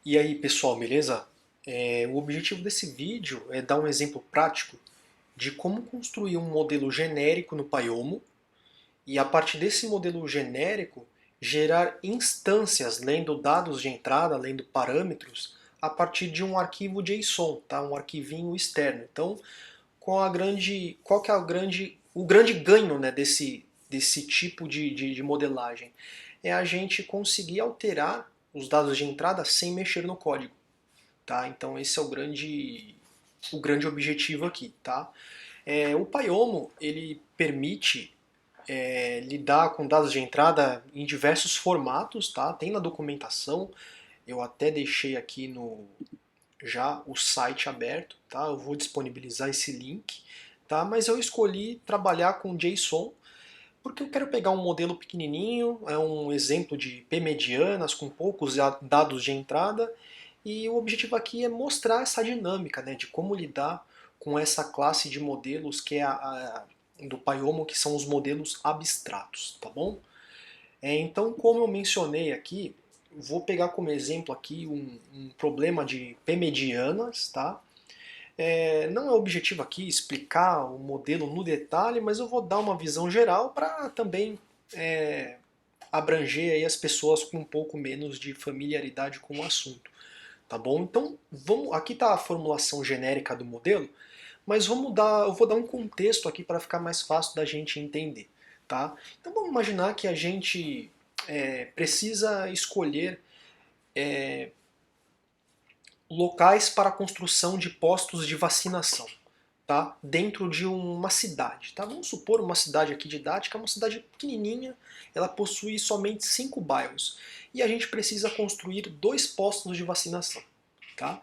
E aí, pessoal, beleza? O objetivo desse vídeo é dar um exemplo prático de como construir um modelo genérico no Paiomo e, a partir desse modelo genérico, gerar instâncias lendo dados de entrada, lendo parâmetros, a partir de um arquivo JSON, tá? Um arquivinho externo. Então, qual que é o grande ganho, né, desse tipo de modelagem? É a gente conseguir alterar os dados de entrada sem mexer no código. Tá? Então esse é o grande objetivo aqui. Tá? O Paiomo ele permite lidar com dados de entrada em diversos formatos, tá? Tem na documentação, eu até deixei aqui no já o site aberto, tá? Eu vou disponibilizar esse link, tá? Mas eu escolhi trabalhar com JSON porque eu quero pegar um modelo pequenininho, é um exemplo de p-medianas com poucos dados de entrada, e o objetivo aqui é mostrar essa dinâmica, né, de como lidar com essa classe de modelos que é do Paiomo, que são os modelos abstratos, tá bom? Então, como eu mencionei aqui, vou pegar como exemplo aqui um problema de p-medianas, tá? Não é o objetivo aqui explicar o modelo no detalhe, mas eu vou dar uma visão geral para também é, abranger aí as pessoas com um pouco menos de familiaridade com o assunto. Tá bom? Então, aqui está a formulação genérica do modelo, mas eu vou dar um contexto aqui para ficar mais fácil da gente entender. Tá? Então vamos imaginar que a gente precisa escolher locais para a construção de postos de vacinação, tá? Dentro de uma cidade. Tá? Vamos supor uma cidade aqui didática, uma cidade pequenininha, ela possui somente 5 bairros. E a gente precisa construir 2 postos de vacinação. Tá?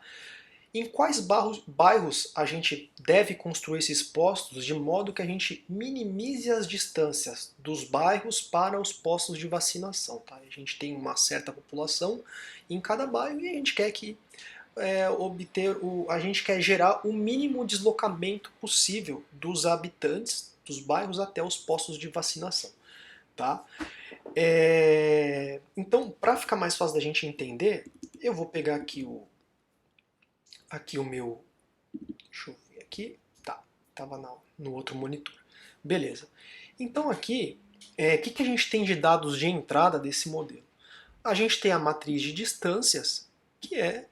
Em quais bairros a gente deve construir esses postos de modo que a gente minimize as distâncias dos bairros para os postos de vacinação? Tá? A gente tem uma certa população em cada bairro e a gente quer a gente quer gerar o mínimo deslocamento possível dos habitantes dos bairros até os postos de vacinação. Tá? Então, para ficar mais fácil da gente entender, eu vou pegar aqui o meu. Deixa eu ver aqui. Tá, estava no outro monitor. Beleza. Então aqui, que a gente tem de dados de entrada desse modelo? A gente tem a matriz de distâncias, que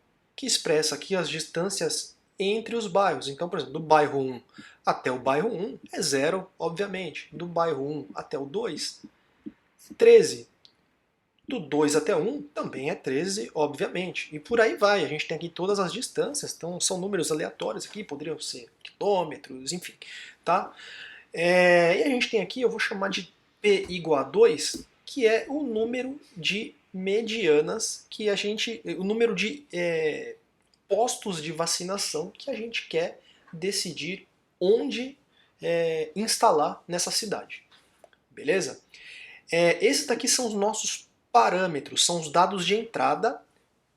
expressa aqui as distâncias entre os bairros. Então, por exemplo, do bairro 1 até o bairro 1 é 0, obviamente. Do bairro 1 até o 2, 13. Do 2 até 1 também é 13, obviamente. E por aí vai. A gente tem aqui todas as distâncias, então são números aleatórios aqui, poderiam ser quilômetros, enfim. Tá? E a gente tem aqui, eu vou chamar de P igual a 2, que é o número de medianas que o número de postos de vacinação que a gente quer decidir onde instalar nessa cidade. Beleza? Esses daqui são os nossos parâmetros, são os dados de entrada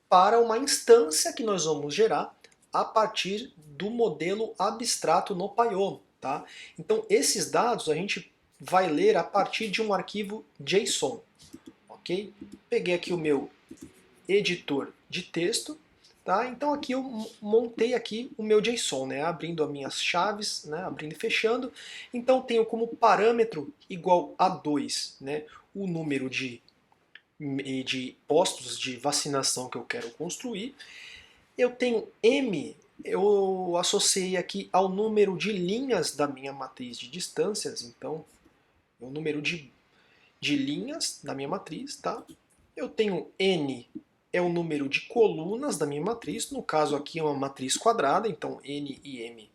para uma instância que nós vamos gerar a partir do modelo abstrato no Paiomo. Tá? Então esses dados a gente vai ler a partir de um arquivo JSON. Ok? Peguei aqui o meu editor de texto. Tá? Então aqui eu montei aqui o meu JSON, né? Abrindo as minhas chaves, né? Abrindo e fechando. Então tenho como parâmetro igual a 2, né? O número de postos de vacinação que eu quero construir. Eu tenho M, eu associei aqui ao número de linhas da minha matriz de distâncias, então é o número de linhas da minha matriz, tá? Eu tenho N, é o número de colunas da minha matriz, no caso aqui é uma matriz quadrada, então N e M,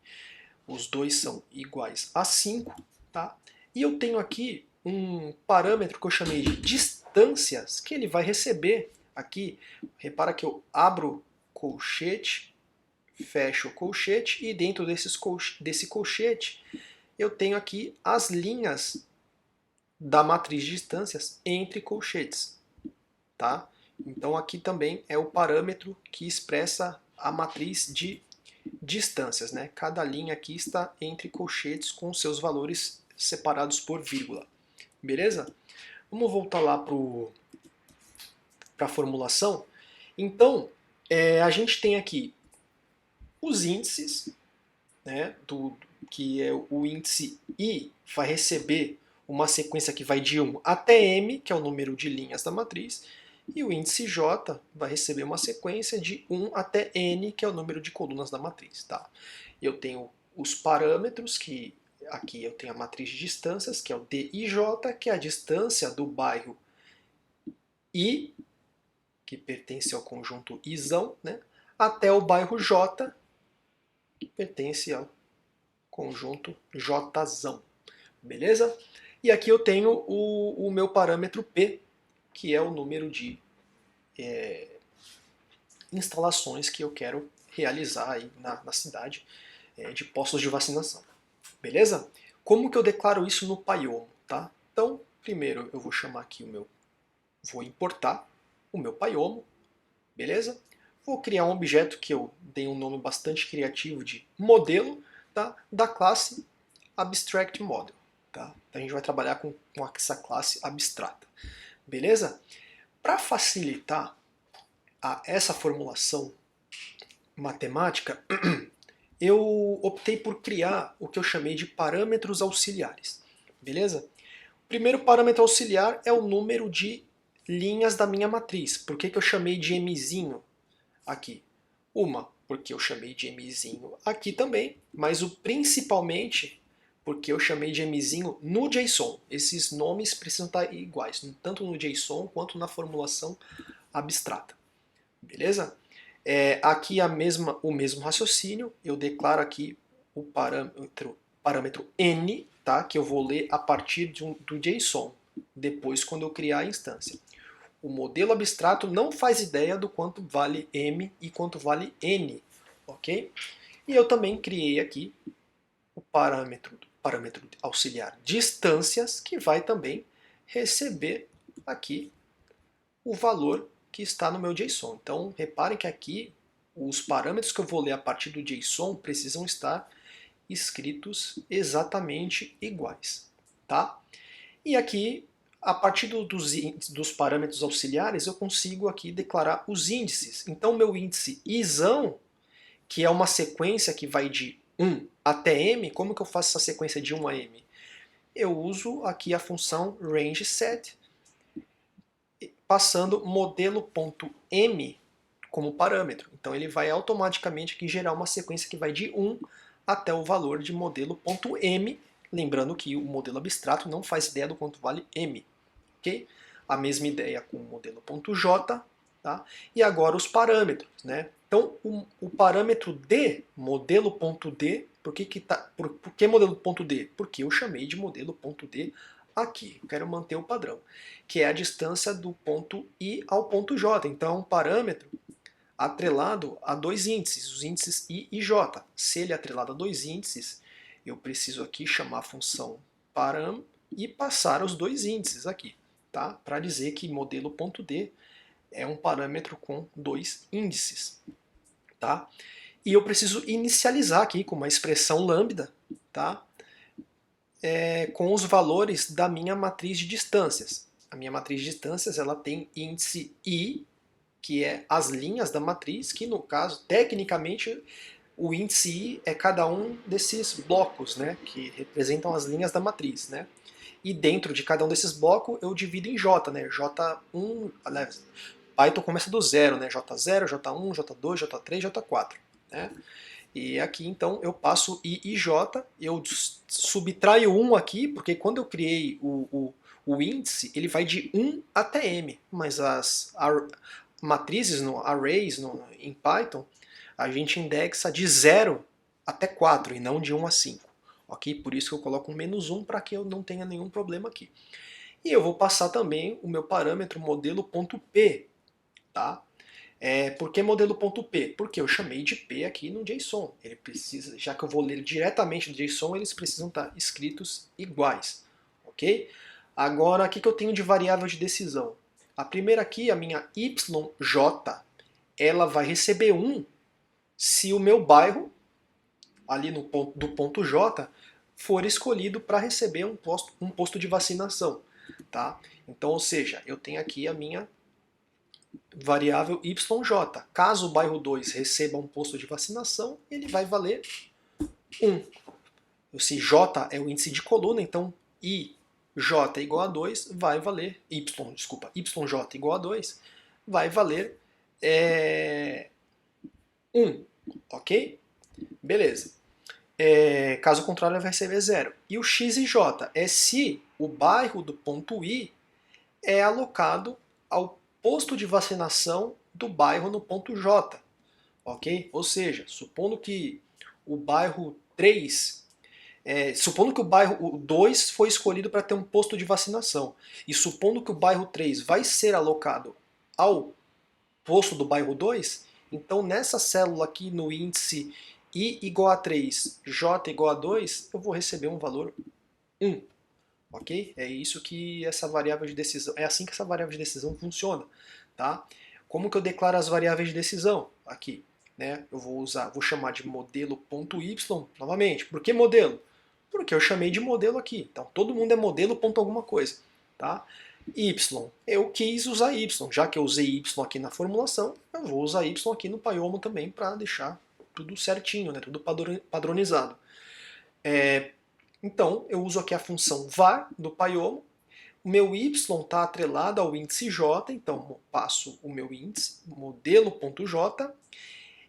os dois são iguais a 5, tá? E eu tenho aqui um parâmetro que eu chamei de distâncias, que ele vai receber aqui, repara que eu abro colchete, fecho o colchete e dentro desse colchete eu tenho aqui as linhas da matriz de distâncias entre colchetes. Tá? Então aqui também é o parâmetro que expressa a matriz de distâncias. Né? Cada linha aqui está entre colchetes com seus valores separados por vírgula. Beleza? Vamos voltar lá para a formulação. Então, a gente tem aqui os índices, né, que é o índice I vai receber uma sequência que vai de 1 até M, que é o número de linhas da matriz, e o índice J vai receber uma sequência de 1 até N, que é o número de colunas da matriz. Tá? Eu tenho os parâmetros, que aqui eu tenho a matriz de distâncias, que é o DIJ, que é a distância do bairro I, que pertence ao conjunto Izão, né, até o bairro J, que pertence ao conjunto Jzão. Beleza? E aqui eu tenho o meu parâmetro P, que é o número de instalações que eu quero realizar aí na cidade de postos de vacinação. Beleza? Como que eu declaro isso no Paiomo? Tá? Então, primeiro eu vou chamar aqui vou importar o meu Paiomo, beleza? Vou criar um objeto que eu dei um nome bastante criativo de modelo, tá? Da classe Abstract Model. Tá? Então a gente vai trabalhar com essa classe abstrata. Beleza? Para facilitar essa formulação matemática, eu optei por criar o que eu chamei de parâmetros auxiliares. Beleza? O primeiro parâmetro auxiliar é o número de linhas da minha matriz. Por que eu chamei de Mzinho aqui? Porque eu chamei de Mzinho aqui também, mas principalmente porque eu chamei de Mzinho no JSON. Esses nomes precisam estar iguais, tanto no JSON quanto na formulação abstrata. Beleza? Aqui o mesmo raciocínio, eu declaro aqui o parâmetro n, tá? Que eu vou ler a partir do JSON, depois quando eu criar a instância. O modelo abstrato não faz ideia do quanto vale m e quanto vale n, ok? E eu também criei aqui o parâmetro auxiliar distâncias, que vai também receber aqui o valor que está no meu JSON. Então, reparem que aqui os parâmetros que eu vou ler a partir do JSON precisam estar escritos exatamente iguais. Tá? E aqui, a partir dos parâmetros auxiliares, eu consigo aqui declarar os índices. Então, meu índice Izão, que é uma sequência que vai de 1 até M, como que eu faço essa sequência de 1 a M? Eu uso aqui a função rangeSet, passando modelo.m como parâmetro. Então ele vai automaticamente aqui gerar uma sequência que vai de 1 até o valor de modelo.m, lembrando que o modelo abstrato não faz ideia do quanto vale m. Okay? A mesma ideia com o modelo.j, tá? E agora os parâmetros, né? Então o parâmetro d, modelo.d, por que modelo.d? Porque eu chamei de modelo.d aqui. Eu quero manter o padrão, que é a distância do ponto I ao ponto J. Então é um parâmetro atrelado a dois índices, os índices I e J. Se ele é atrelado a dois índices, eu preciso aqui chamar a função param e passar os dois índices aqui, tá? Para dizer que modelo.d é um parâmetro com dois índices. Tá? E eu preciso inicializar aqui com uma expressão lambda, tá? Com os valores da minha matriz de distâncias. A minha matriz de distâncias ela tem índice I, que é as linhas da matriz, que no caso, tecnicamente, o índice I é cada um desses blocos, né, que representam as linhas da matriz, né? E dentro de cada um desses blocos eu divido em J, né? J1, aliás, Python começa do zero, né? J0, J1, J2, J3, J4, né? E aqui então eu passo I e J, eu subtraio 1 aqui, porque quando eu criei o índice, ele vai de 1 até M, mas as matrizes, arrays em Python, a gente indexa de 0 até 4 e não de 1 a 5. Ok? Por isso que eu coloco um -1 para que eu não tenha nenhum problema aqui. E eu vou passar também o meu parâmetro modelo.p. Tá? Por que modelo.p? Porque eu chamei de p aqui no JSON. Ele precisa, já que eu vou ler diretamente do JSON, eles precisam estar escritos iguais. Ok? Agora, o que eu tenho de variável de decisão? A primeira aqui, a minha YJ, ela vai receber 1 se o meu bairro, ali no ponto, do ponto J, for escolhido para receber um posto de vacinação. Tá? Então, ou seja, eu tenho aqui a minha variável YJ. Caso o bairro 2 receba um posto de vacinação, ele vai valer 1. Se J é o índice de coluna, então IJ igual a 2 vai valer, YJ igual a 2 vai valer 1, ok? Beleza. Caso contrário, vai receber 0. E o X e J é se o bairro do ponto I é alocado ao posto de vacinação do bairro no ponto J, ok? Ou seja, supondo que o bairro 3, supondo que o bairro 2 foi escolhido para ter um posto de vacinação, e supondo que o bairro 3 vai ser alocado ao posto do bairro 2, então nessa célula aqui no índice I igual a 3, J igual a 2, eu vou receber um valor 1. Ok? É isso que essa variável de decisão, é assim que essa variável de decisão funciona, tá? Como que eu declaro as variáveis de decisão? Aqui, né? Eu vou chamar de modelo.y novamente. Por que modelo? Porque eu chamei de modelo aqui. Então todo mundo é modelo ponto alguma coisa, tá? Y, eu quis usar y, já que eu usei y aqui na formulação, eu vou usar y aqui no Pyomo também para deixar tudo certinho, né? Tudo padronizado. Então, eu uso aqui a função var do Pyomo. O meu y está atrelado ao índice j, então eu passo o meu índice, modelo.j,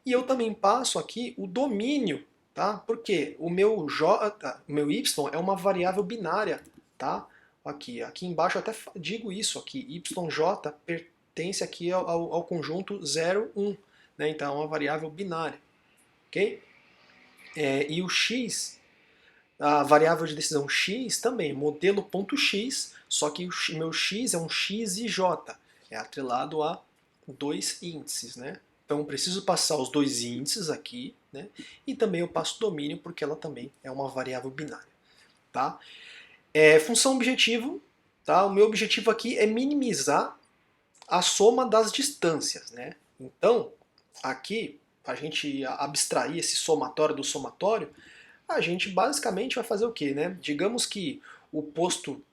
e eu também passo aqui o domínio, tá? Porque o meu y é uma variável binária, tá? Aqui embaixo eu até digo isso aqui, yj pertence aqui ao conjunto 0, 1, né? Então é uma variável binária, ok? E o x, a variável de decisão x também, modelo.x, só que o meu x é um x e j, é atrelado a dois índices, né? Então eu preciso passar os dois índices aqui, né? E também eu passo o domínio porque ela também é uma variável binária, tá? Função objetivo, tá? O meu objetivo aqui é minimizar a soma das distâncias, né? Então, aqui, para a gente abstrair esse somatório do somatório, a gente basicamente vai fazer o quê, né? Digamos que o posto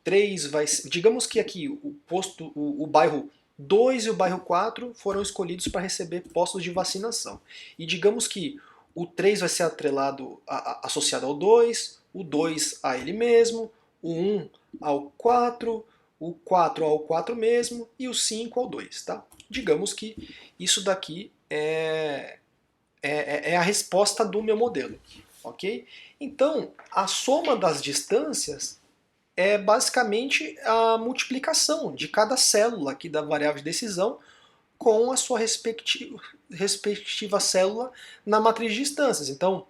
3 vai... Digamos que aqui o bairro 2 e o bairro 4 foram escolhidos para receber postos de vacinação. E digamos que o 3 vai ser atrelado, associado ao 2, o 2 a ele mesmo, o 1 ao 4, o 4 ao 4 mesmo e o 5 ao 2, tá? Digamos que isso daqui é a resposta do meu modelo, ok? Então, a soma das distâncias é basicamente a multiplicação de cada célula aqui da variável de decisão com a sua respectiva célula na matriz de distâncias. Então,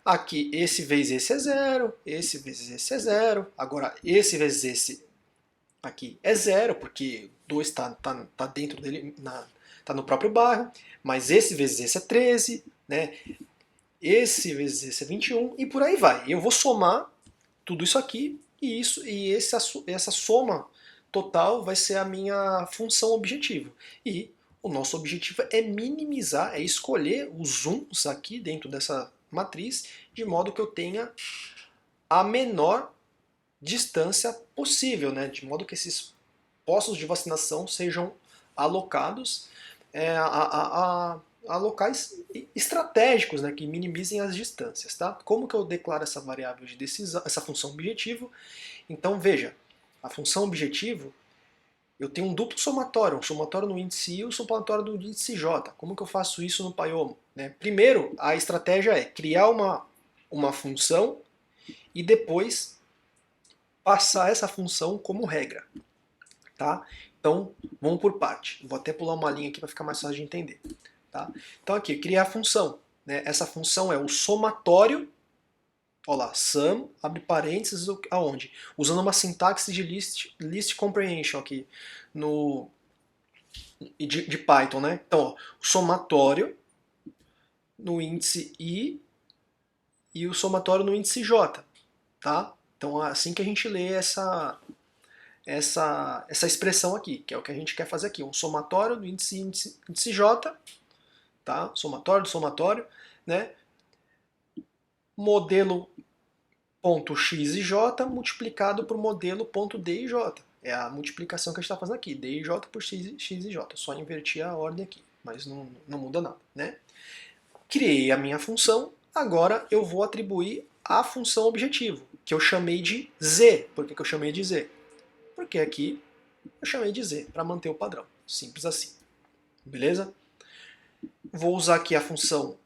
aqui esse vezes esse é 0, esse vezes esse é 0, agora esse vezes esse aqui é 0, porque 2 está dentro dele, está no próprio bairro, mas esse vezes esse é 13, né? Esse vezes esse é 21 e por aí vai. Eu vou somar tudo isso aqui e essa soma total vai ser a minha função objetivo. E o nosso objetivo é minimizar, é escolher os uns aqui dentro dessa matriz de modo que eu tenha a menor distância possível, né? De modo que esses postos de vacinação sejam alocados a locais estratégicos, né, que minimizem as distâncias. Tá? Como que eu declaro essa variável de decisão, essa função objetivo? Então veja, a função objetivo, eu tenho um duplo somatório, um somatório no índice I e um somatório no índice J. Como que eu faço isso no Pyomo? Né? Primeiro, a estratégia é criar uma função e depois passar essa função como regra. Tá? Então, vamos por parte. Vou até pular uma linha aqui para ficar mais fácil de entender. Tá? Então aqui, criar a função. Né? Essa função é o somatório, olha lá, sum, abre parênteses, aonde? Usando uma sintaxe de list comprehension aqui de Python. Né? Então, ó, o somatório no índice I e o somatório no índice J. Tá? Então, é assim que a gente lê essa expressão aqui, que é o que a gente quer fazer aqui, um somatório do índice J, tá? Somatório do somatório, né? Modelo ponto x e j multiplicado por modelo ponto d e j. É a multiplicação que a gente está fazendo aqui, dij por x e j. Só invertir a ordem aqui, mas não muda nada, né? Criei a minha função, agora eu vou atribuir a função objetivo, que eu chamei de z. Por que eu chamei de z? Porque aqui eu chamei de z, para manter o padrão. Simples assim. Beleza? Vou usar aqui a função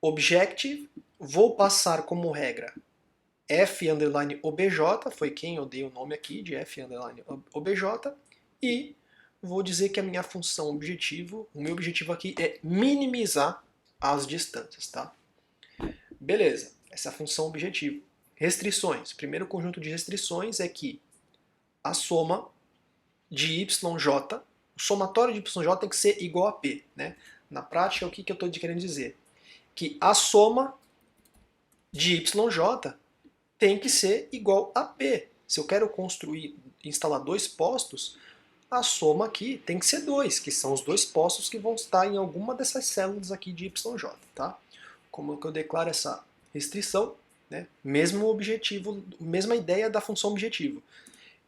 objective, vou passar como regra f_obj, foi quem eu dei o nome aqui de f_obj, e vou dizer que a minha função objetivo, o meu objetivo aqui é minimizar as distâncias, tá? Beleza, essa é a função objetivo. Restrições. Primeiro conjunto de restrições é que a soma de yj, o somatório de yj tem que ser igual a p, né? Na prática, o que eu estou querendo dizer? Que a soma de yj tem que ser igual a P. Se eu quero instalar dois postos, a soma aqui tem que ser 2, que são os dois postos que vão estar em alguma dessas células aqui de YJ. Tá? Como que eu declaro essa restrição? Né? Mesmo objetivo, mesma ideia da função objetivo.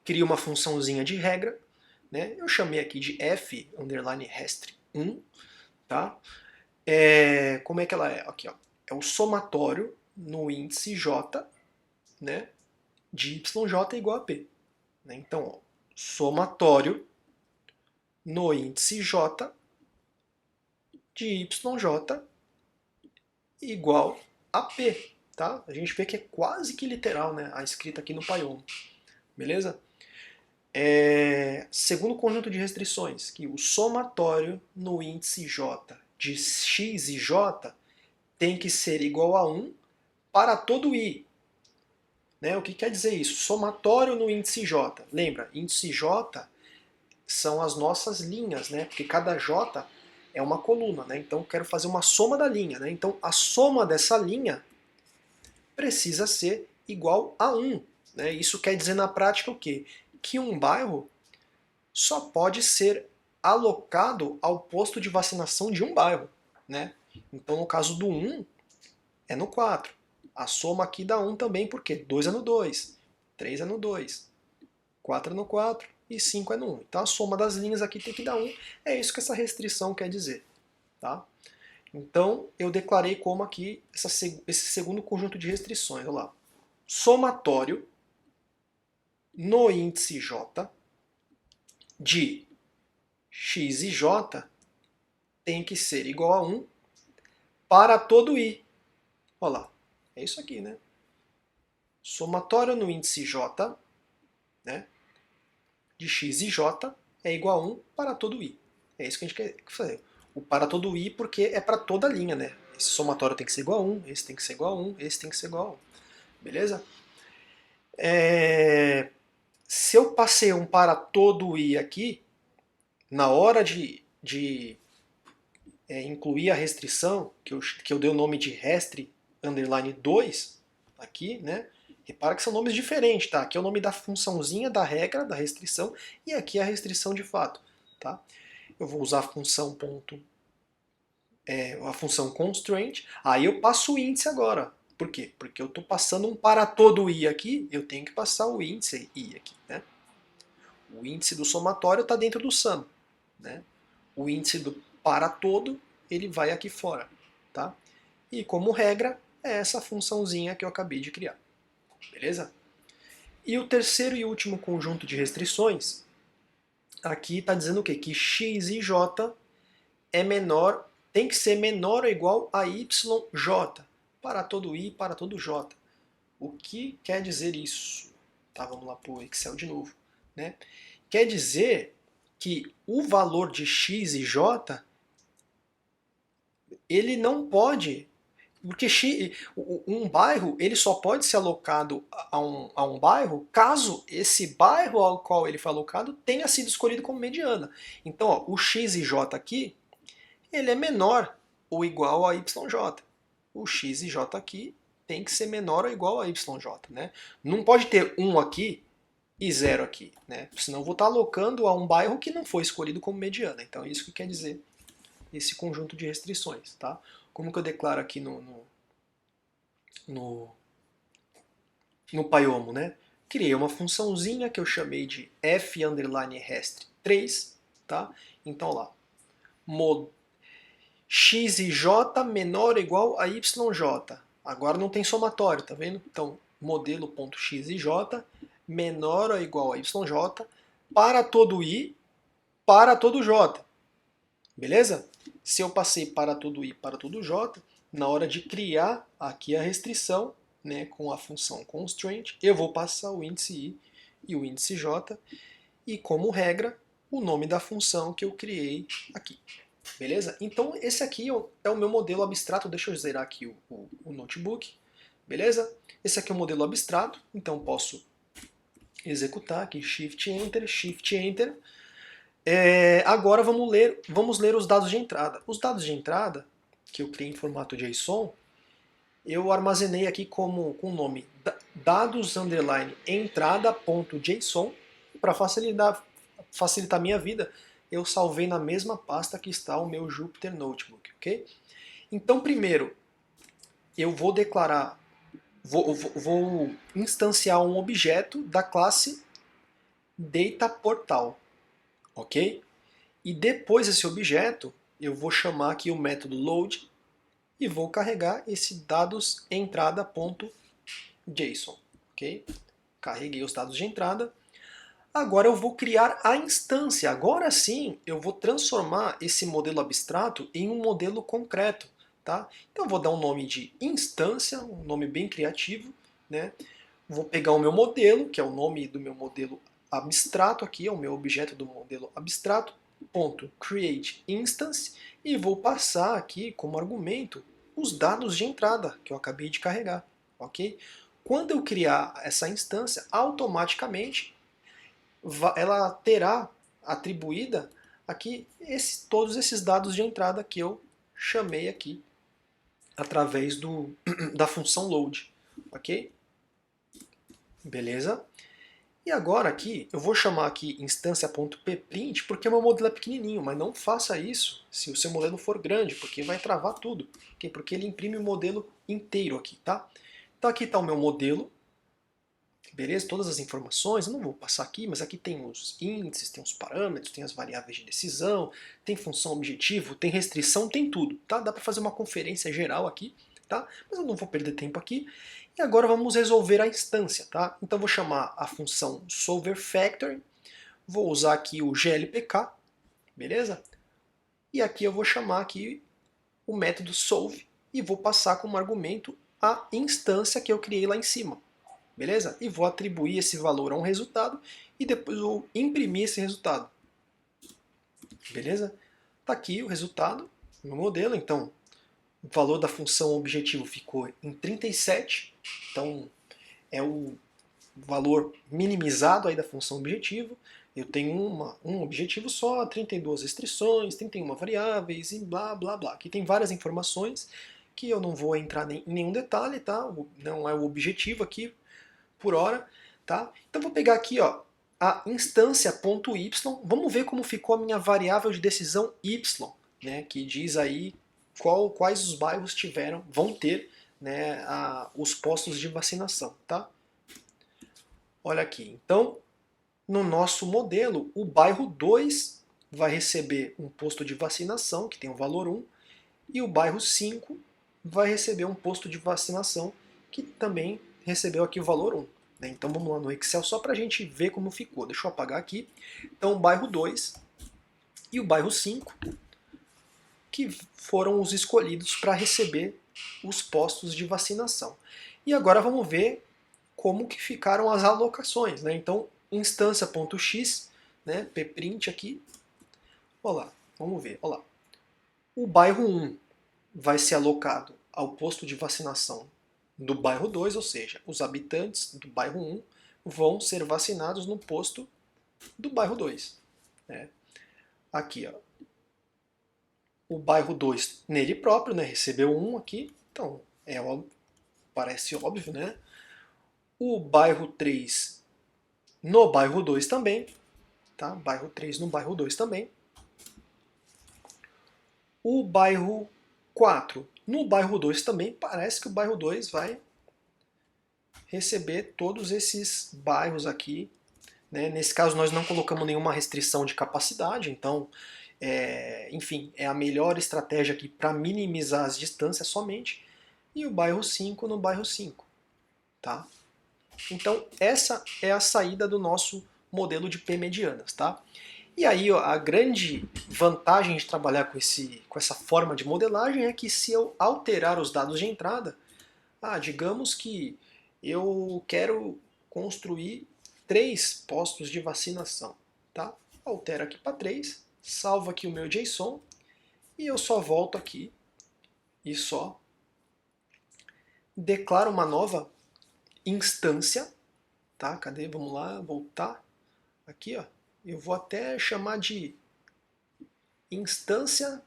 Crio uma funçãozinha de regra, né? Eu chamei aqui de f_restr1, tá? Como é que ela é? Aqui, ó. É o somatório no índice j, né, de yj igual a p. Né? Então, ó, somatório no índice j de yj igual a p. Tá? A gente vê que é quase que literal, né, a escrita aqui no Python. Beleza? Segundo conjunto de restrições, que o somatório no índice j de x e j tem que ser igual a 1 para todo i. Né? O que quer dizer isso? Somatório no índice j. Lembra, índice j são as nossas linhas, né? Porque cada j é uma coluna, né? Então eu quero fazer uma soma da linha, né? Então a soma dessa linha precisa ser igual a 1. Né? Isso quer dizer na prática o quê? Que um bairro só pode ser alocado ao posto de vacinação de um bairro. Né? Então no caso do 1 é no 4. A soma aqui dá 1 também, porque 2 é no 2, 3 é no 2, 4 é no 4 e 5 é no 1. Então a soma das linhas aqui tem que dar 1. É isso que essa restrição quer dizer. Tá? Então eu declarei como aqui esse segundo conjunto de restrições. Olha lá. Somatório no índice j de x e j tem que ser igual a 1 para todo i. Olha lá. É isso aqui, né? Somatório no índice j, né, de x e j é igual a 1 para todo i. É isso que a gente quer fazer. O para todo i porque é para toda a linha, né? Esse somatório tem que ser igual a 1, esse tem que ser igual a 1, esse tem que ser igual a 1. Beleza? Se eu passei um para todo i aqui, na hora de incluir a restrição, que eu dei o nome de restri underline 2, aqui, né? Repara que são nomes diferentes, tá? Aqui é o nome da funçãozinha da regra, da restrição, e aqui é a restrição de fato, tá? Eu vou usar a função a função constraint, aí eu passo o índice agora. Por quê? Porque eu estou passando um para todo i aqui, eu tenho que passar o índice i aqui, né? O índice do somatório está dentro do sum, né? O índice do para todo, ele vai aqui fora, tá? E como regra, é essa funçãozinha que eu acabei de criar. Beleza? E o terceiro e último conjunto de restrições, aqui está dizendo o quê? Que x e j é menor, tem que ser menor ou igual a yj, para todo i, para todo j. O que quer dizer isso? Tá, vamos lá para o Excel de novo. Né? Quer dizer que o valor de x e j, ele não pode, porque um bairro ele só pode ser alocado a um bairro caso esse bairro ao qual ele foi alocado tenha sido escolhido como mediana. Então, ó, o x e j aqui, ele é menor ou igual a yj. O x e j aqui tem que ser menor ou igual a yj. Né? Não pode ter 1 aqui e 0 aqui. Né? Senão eu vou estar alocando a um bairro que não foi escolhido como mediana. Então é isso que quer dizer esse conjunto de restrições. Tá? Como que eu declaro aqui no Paiomo, né? criei uma funçãozinha que eu chamei de f_rest3, tá? Então lá, mod x e j menor ou igual a yj. Agora não tem somatório, tá vendo? Então, modelo.x e j menor ou igual a yj para todo i, para todo j. Beleza? Se eu passei para todo i, para todo j, na hora de criar aqui a restrição, né, com a função constraint, eu vou passar o índice i e o índice j, e como regra, o nome da função que eu criei aqui. Beleza? Então esse aqui é o meu modelo abstrato. Deixa eu zerar aqui o notebook. Beleza? Esse aqui é o modelo abstrato, então posso executar aqui, Shift Enter, Shift Enter. Agora vamos ler os dados de entrada. Os dados de entrada, que eu criei em formato JSON, eu armazenei aqui com o nome dados_entrada.json. Para facilitar a minha vida, eu salvei na mesma pasta que está o meu Jupyter Notebook, ok? Então, primeiro, eu vou declarar, vou instanciar um objeto da classe DataPortal, ok? E depois desse objeto, eu vou chamar aqui o método load e vou carregar esse dados entrada.json, ok? Carreguei os dados de entrada. Agora eu vou criar a instância. Agora sim, eu vou transformar esse modelo abstrato em um modelo concreto, tá? Então eu vou dar um nome de instância, um nome bem criativo, né? Vou pegar o meu modelo, que é o nome do meu modelo abstrato aqui, é o meu objeto do modelo abstrato, ponto create instance, e vou passar aqui como argumento os dados de entrada que eu acabei de carregar, ok? Quando eu criar essa instância, automaticamente ela terá atribuída aqui todos esses dados de entrada que eu chamei aqui através da função load, ok? Beleza? E agora aqui, eu vou chamar aqui instância.pprint porque o meu modelo é pequenininho, mas não faça isso se o seu modelo for grande, porque vai travar tudo, okay? Porque ele imprime o modelo inteiro aqui, tá? Então aqui está o meu modelo, beleza? Todas as informações, eu não vou passar aqui, mas aqui tem os índices, tem os parâmetros, tem as variáveis de decisão, tem função objetivo, tem restrição, tem tudo, tá? Dá para fazer uma conferência geral aqui, tá? Mas eu não vou perder tempo aqui. E agora vamos resolver a instância, tá? Então vou chamar a função solverFactory, vou usar aqui o glpk, beleza? E aqui eu vou chamar aqui o método solve e vou passar como argumento a instância que eu criei lá em cima. Beleza? E vou atribuir esse valor a um resultado e depois vou imprimir esse resultado. Beleza? Tá aqui o resultado no modelo. Então, o valor da função objetivo ficou em 37. Então, é o valor minimizado aí da função objetivo. Eu tenho um objetivo só, 32 restrições, 31 variáveis e blá blá blá. Aqui tem várias informações que eu não vou entrar em nenhum detalhe, tá? Não é o objetivo aqui por hora, tá? Então vou pegar aqui, ó, a instância.y, vamos ver como ficou a minha variável de decisão y, né, que diz aí quais os bairros vão ter, né, os postos de vacinação, tá? Olha aqui, então, no nosso modelo, o bairro 2 vai receber um posto de vacinação, que tem o valor 1, e o bairro 5 vai receber um posto de vacinação, que também recebeu aqui o valor 1. Então vamos lá no Excel só para a gente ver como ficou. Deixa eu apagar aqui. Então o bairro 2 e o bairro 5, que foram os escolhidos para receber os postos de vacinação. E agora vamos ver como que ficaram as alocações, né? Então instância.x, né, pprint aqui. Olha lá, vamos ver. Olha lá. O bairro 1 vai ser alocado ao posto de vacinação do bairro 2, ou seja, os habitantes do bairro 1 vão ser vacinados no posto do bairro 2. Né? Aqui, ó, o bairro 2 nele próprio, né, recebeu 1 aqui, então parece óbvio, né? O bairro 3 no bairro 2 também, tá? Bairro 3 no bairro 2 também. O bairro 4 no bairro 2 também, parece que o bairro 2 vai receber todos esses bairros aqui, né? Nesse caso nós não colocamos nenhuma restrição de capacidade, então, enfim, é a melhor estratégia aqui para minimizar as distâncias somente, e o bairro 5 no bairro 5, tá? Então essa é a saída do nosso modelo de P-medianas, tá? E aí ó, a grande vantagem de trabalhar com essa forma de modelagem é que se eu alterar os dados de entrada, digamos que eu quero construir 3 postos de vacinação, tá? Altero aqui para 3, salvo aqui o meu JSON e eu só volto aqui e só declaro uma nova instância, tá? Cadê? Vamos lá, voltar aqui, ó. Eu vou até chamar de instância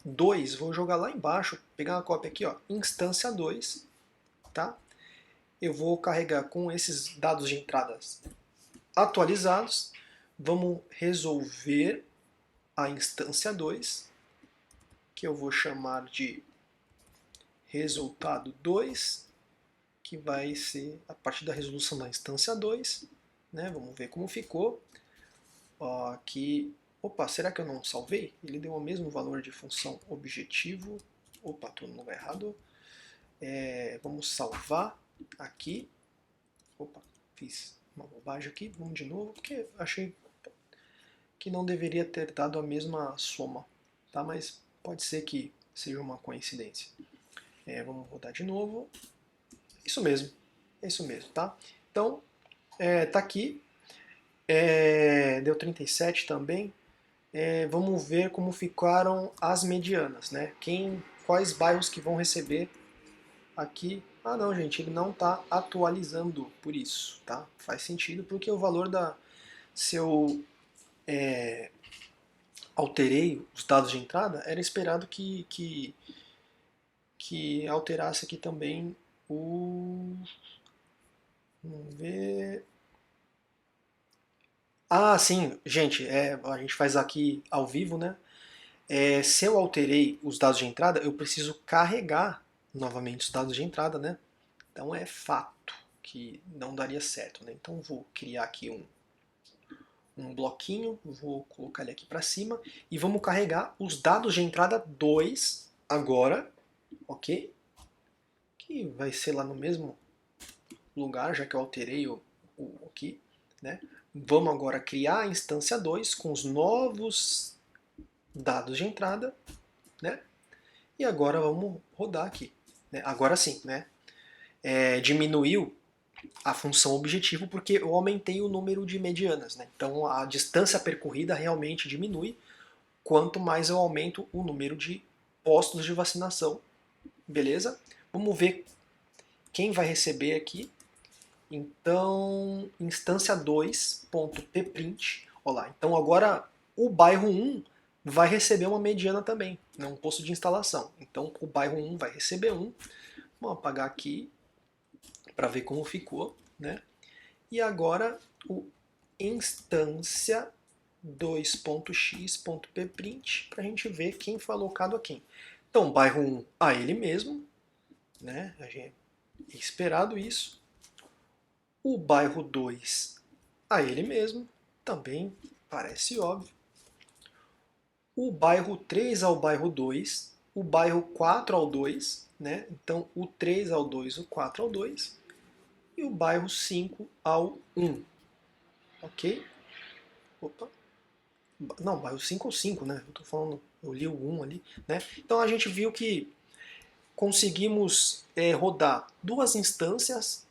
2, vou jogar lá embaixo, pegar uma cópia aqui, ó, instância 2, tá? Eu vou carregar com esses dados de entradas atualizados, vamos resolver a instância 2, que eu vou chamar de resultado 2, que vai ser a partir da resolução da instância 2, né? Vamos ver como ficou. Ó, aqui, opa, será que eu não salvei? Ele deu o mesmo valor de função objetivo. Opa, estou no lugar errado. Vamos salvar aqui. Opa, fiz uma bobagem aqui. Vamos de novo, porque achei que não deveria ter dado a mesma soma, tá? Mas pode ser que seja uma coincidência. Vamos rodar de novo. Isso mesmo, é isso mesmo, tá? Então, tá aqui. Deu 37 também. Vamos ver como ficaram as medianas, né? Quais bairros que vão receber aqui. Ah não, gente, ele não está atualizando por isso, tá? Faz sentido, porque o valor se eu alterei os dados de entrada, era esperado que alterasse aqui também o... Vamos ver... Ah, sim, gente, a gente faz aqui ao vivo, né? Se eu alterei os dados de entrada, eu preciso carregar novamente os dados de entrada, né? Então é fato que não daria certo, né? Então vou criar aqui um bloquinho, vou colocar ele aqui para cima e vamos carregar os dados de entrada 2 agora, ok? Que vai ser lá no mesmo lugar, já que eu alterei o aqui, né? Vamos agora criar a instância 2 com os novos dados de entrada, né? E agora vamos rodar aqui, né? Agora sim, né? Diminuiu a função objetivo porque eu aumentei o número de medianas, né? Então a distância percorrida realmente diminui quanto mais eu aumento o número de postos de vacinação, beleza? Vamos ver quem vai receber aqui. Então, instância 2.pprint, olha lá. Então agora o bairro 1 vai receber uma mediana também, né, um posto de instalação. Então o bairro 1 vai receber 1. Vamos apagar aqui para ver como ficou, né? E agora o instância 2.x.pprint para a gente ver quem foi alocado a quem. Então, bairro 1 a ele mesmo, né? A gente é esperado isso. O bairro 2 a ele mesmo, também parece óbvio. O bairro 3 ao bairro 2, o bairro 4 ao 2, né? Então o 3 ao 2, o 4 ao 2 e o bairro 5 ao 1. Ok? Opa. Não, bairro 5 ao 5, né? Eu tô falando, eu li o 1 ali, né? Então a gente viu que conseguimos rodar duas instâncias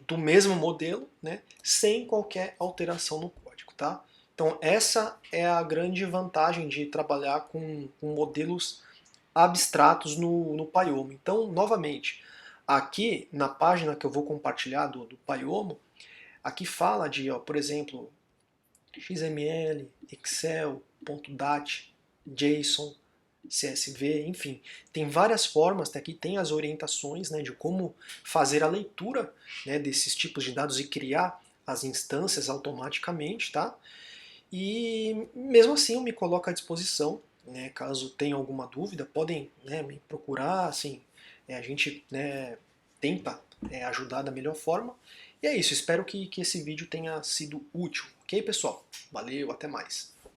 do mesmo modelo, né, sem qualquer alteração no código, tá? Então essa é a grande vantagem de trabalhar com modelos abstratos no Pyomo. Então, novamente, aqui na página que eu vou compartilhar do Pyomo, aqui fala de, ó, por exemplo, XML, Excel, .dat, JSON, CSV, enfim, tem várias formas, aqui tem as orientações, né, de como fazer a leitura, né, desses tipos de dados e criar as instâncias automaticamente, tá? E mesmo assim eu me coloco à disposição, né, caso tenham alguma dúvida, podem, né, me procurar, assim, a gente, né, tenta ajudar da melhor forma. E é isso, espero que esse vídeo tenha sido útil, ok, pessoal? Valeu, até mais!